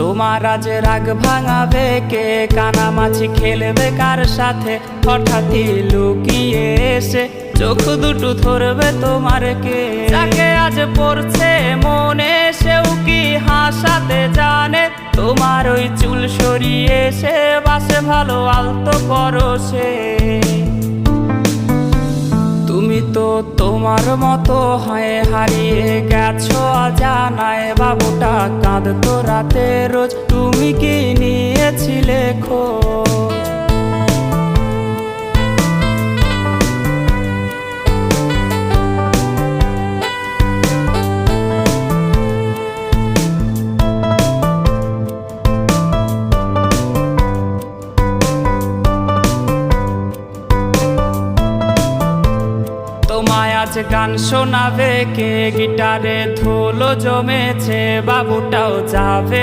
তোমার আজ রাগ ভাঙাবে কে, কানামাছি খেলবে কার সাথে, হঠাৎই লুকিয়ে এসে চোখ দুটো ধরবে তোমার কে। যাকে আজ পড়ছে মনে সেও কি হাসাতে জানে, তোমার ওই চুল সরিয়ে সে বাসে ভালো আলতো পরশে। তুমি তো তোমার মতো হয়ে হারিয়ে গেছো অজানায়, বাবুটা কাঁদতো রাতে রোজ, তুমি কি নিয়েছিলে খোঁজ? তোমায় আজ গান শোনাবে কে, গিটারে ধুলো জমেছে, বাবুটাও যাবে।